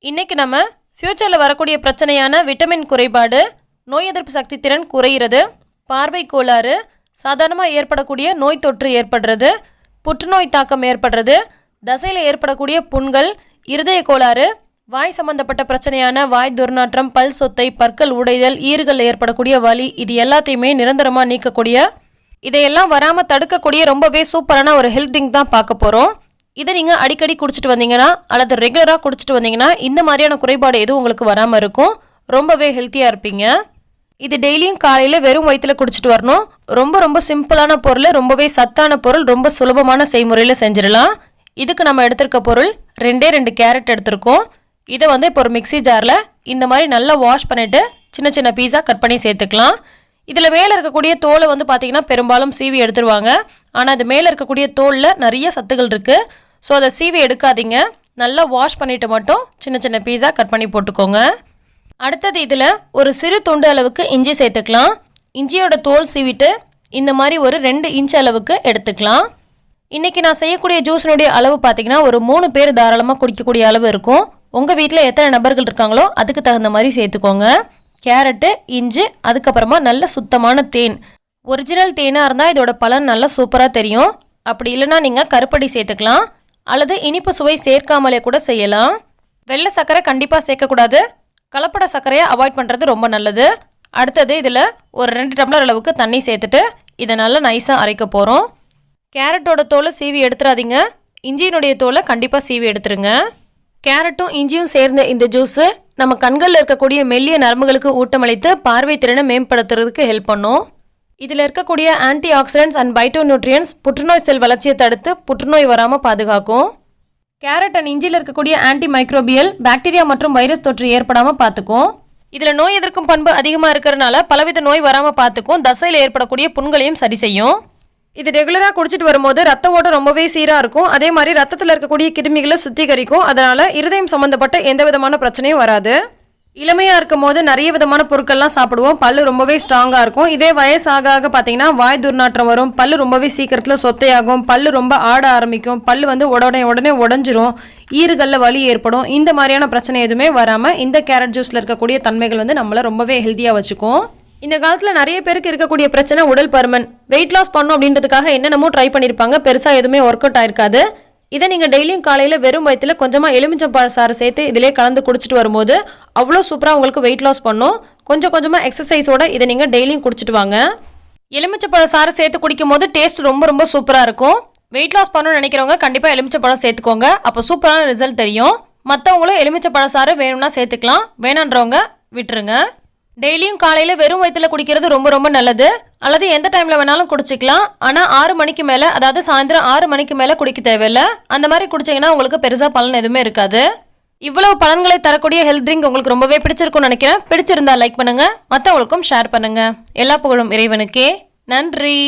இன்றைக்கி நம்ம ஃப்யூச்சரில் வரக்கூடிய பிரச்சனையான விட்டமின் குறைபாடு, நோய் எதிர்ப்பு சக்தி திறன் குறையிறது, பார்வை கோளாறு, சாதாரணமாக ஏற்படக்கூடிய நோய் தொற்று ஏற்படுறது, புற்றுநோய் தாக்கம் ஏற்படுறது, தசையில் ஏற்படக்கூடிய புண்கள், இருதய கோளாறு, வாய் சம்பந்தப்பட்ட பிரச்சனையான வாய் துர்நாற்றம், பல் சொத்தை, பற்கள் உடைதல், ஈறுகளில் ஏற்படக்கூடிய வலி, இது எல்லாத்தையுமே நிரந்தரமாக நீக்கக்கூடிய, இதையெல்லாம் வராமல் தடுக்கக்கூடிய ரொம்பவே சூப்பரான ஒரு ஹெல்த் ட்ரிங்க் தான் பார்க்க போகிறோம். இதை நீங்கள் அடிக்கடி குடிச்சிட்டு வந்தீங்கன்னா அல்லது ரெகுலராக குடிச்சிட்டு வந்தீங்கன்னா இந்த மாதிரியான குறைபாடு எதுவும் உங்களுக்கு வராமல் இருக்கும். ரொம்பவே ஹெல்த்தியாக இருப்பீங்க. இது டெய்லியும் காலையில் வெறும் வயிற்றில் குடிச்சிட்டு வரணும். ரொம்ப சிம்பிளான பொருள், ரொம்பவே சத்தான பொருள், ரொம்ப சுலபமான செய்முறையில் செஞ்சிடலாம். இதுக்கு நம்ம எடுத்திருக்க பொருள் 2 கேரட் எடுத்திருக்கோம். இதை இப்போ ஒரு மிக்ஸி ஜாரில் இந்த மாதிரி நல்லா வாஷ் பண்ணிவிட்டு சின்ன பீஸாக கட் பண்ணி சேர்த்துக்கலாம். இதில் மேலே இருக்கக்கூடிய தோலை பார்த்தீங்கன்னா பெரும்பாலும் சீவி எடுத்துருவாங்க. ஆனால் அது மேலே இருக்கக்கூடிய தோலில் நிறைய சத்துகள் இருக்குது. ஸோ அதை சீவி எடுக்காதீங்க. நல்லா வாஷ் பண்ணிவிட்டு மட்டும் சின்ன பீஸாக கட் பண்ணி போட்டுக்கோங்க. அடுத்தது இதில் ஒரு சிறு துண்டு அளவுக்கு இஞ்சி சேர்த்துக்கலாம். இஞ்சியோட தோல் சீவிட்டு இந்த மாதிரி ஒரு 2 இன்ச் அளவுக்கு எடுத்துக்கலாம். இன்றைக்கி நான் செய்யக்கூடிய ஜூஸினுடைய அளவு பார்த்திங்கன்னா ஒரு 3 பேர் தாராளமாக குடிக்கக்கூடிய அளவு இருக்கும். உங்கள் வீட்டில் எத்தனை நபர்கள் இருக்காங்களோ அதுக்கு தகுந்த மாதிரி சேர்த்துக்கோங்க. கேரட்டு, இஞ்சி, அதுக்கப்புறமா நல்ல சுத்தமான தேன். ஒரிஜினல் தேனாக இருந்தால் இதோட பலன் நல்லா சூப்பராக தெரியும். அப்படி இல்லைனா நீங்கள் கருப்பட்டி சேர்த்துக்கலாம் அல்லது இனிப்பு சுவை சேர்க்காமலே கூட செய்யலாம். வெள்ளை சர்க்கரை கண்டிப்பாக சேர்க்கக்கூடாது. கலப்பட சர்க்கரையை அவாய்ட் பண்ணுறது ரொம்ப நல்லது. அடுத்தது இதில் ஒரு 2 டம்ளர் அளவுக்கு தண்ணி சேர்த்துட்டு இதை நல்லா நைஸாக அரைக்க போகிறோம். கேரட்டோட தோலை சீவி எடுத்துடாதீங்க. இஞ்சியினுடைய தோலை கண்டிப்பாக சீவி எடுத்துருங்க. கேரட்டும் இஞ்சியும் சேர்ந்த இந்த ஜூஸு நம்ம கண்களில் இருக்கக்கூடிய மெல்லிய நரம்புகளுக்கு ஊட்டமளித்து பார்வை திறனை மேம்படுத்துறதுக்கு ஹெல்ப் பண்ணும். இதில் இருக்கக்கூடிய anti oxidants and phyto nutrients புற்றுநோய் செல் வளர்ச்சியை தடுத்து புற்றுநோய் வராமல் பாதுகாக்கும். கேரட் அண்ட் இஞ்சியில் இருக்கக்கூடிய ஆன்டி மைக்ரோபியல் பாக்டீரியா மற்றும் வைரஸ் தொற்று ஏற்படாமல் பார்த்துக்கும். இதில் நோய் எதிர்க்கும் பண்பு அதிகமாக இருக்கிறதுனால பலவித நோய் வராமல் பார்த்துக்கும். தசையில் ஏற்படக்கூடிய புண்களையும் சரி செய்யும். இது ரெகுலராக குடிச்சிட்டு வரும்போது ரத்த ஓட்டம் ரொம்பவே சீராக இருக்கும். அதே மாதிரி ரத்தத்தில் இருக்கக்கூடிய கிருமிகளை சுத்திகரிக்கும். அதனால் இருதயம் சம்மந்தப்பட்ட எந்த விதமான பிரச்சனையும் வராது. இளமையாக இருக்கும் போது நிறைய விதமான பொருட்கள்லாம் சாப்பிடுவோம். பல்லு ரொம்பவே ஸ்ட்ராங்காக இருக்கும். இதே வயசாக பார்த்தீங்கன்னா வாய் துர்நாற்றம் வரும். பல்லு ரொம்பவே சீக்கிரத்தில் சொத்தையாகும். பல்லு ரொம்ப ஆட ஆரம்பிக்கும். பல்லு உடனே உடஞ்சிரும். ஈறுகளில் வலி ஏற்படும். இந்த மாதிரியான பிரச்சனை எதுவுமே வராமல் இந்த கேரட் ஜூஸில் இருக்கக்கூடிய தன்மைகள் நம்மளை ரொம்பவே ஹெல்த்தியாக வச்சுக்கும். இந்த காலத்தில் நிறைய பேருக்கு இருக்கக்கூடிய பிரச்சனை உடல் பருமன். வெயிட் லாஸ் பண்ணும் அப்படின்றதுக்காக என்னென்னமோ ட்ரை பண்ணியிருப்பாங்க. பெருசாக எதுவுமே ஒர்க் அவுட் ஆயிருக்காது. இதை நீங்கள் டெய்லியும் காலையில் வெறும் வயிற்றில் கொஞ்சமாக எலுமிச்சம்பழ சாறு சேர்த்து இதிலே கலந்து குடிச்சிட்டு வரும்போது அவ்வளோ சூப்பராக உங்களுக்கு வெயிட் லாஸ் பண்ணும். கொஞ்சமாக எக்ஸசைஸோட இதை நீங்கள் டெய்லியும் குடிச்சிட்டு வாங்க. எலுமிச்சம்பழ சாறு சேர்த்து குடிக்கும் போது டேஸ்ட் ரொம்ப சூப்பராக இருக்கும். வெயிட் லாஸ் பண்ணணும்னு நினைக்கிறவங்க கண்டிப்பாக எலுமிச்சம்பழம் சேர்த்துக்கோங்க. அப்போ சூப்பரான ரிசல்ட் தெரியும். மற்றவங்களும் எலுமிச்சம்பழ சாறு வேணும்னா சேர்த்துக்கலாம். வேணான்றவங்க விட்டுருங்க. டெய்லியும் காலையில் வெறும் வயிற்றில் குடிக்கிறது ரொம்ப நல்லது. அல்லது எந்த டைமில் வேணாலும் குடிச்சிக்கலாம். ஆனால் 6 மணிக்கு மேலே, அதாவது சாயந்தரம் 6 மணிக்கு மேலே குடிக்க தேவையில்லை. அந்த மாதிரி குடிச்சிங்கன்னா உங்களுக்கு பெருசாக பலன் எதுவுமே இருக்காது. இவ்வளவு பலன்களை தரக்கூடிய ஹெல்த் ட்ரிங்க் உங்களுக்கு ரொம்பவே பிடிச்சிருக்கும்னு நினைக்கிறேன். பிடிச்சிருந்தா லைக் பண்ணுங்கள், மற்றவங்களுக்கும் ஷேர் பண்ணுங்கள். எல்லா புகழும் இறைவனுக்கே. நன்றி.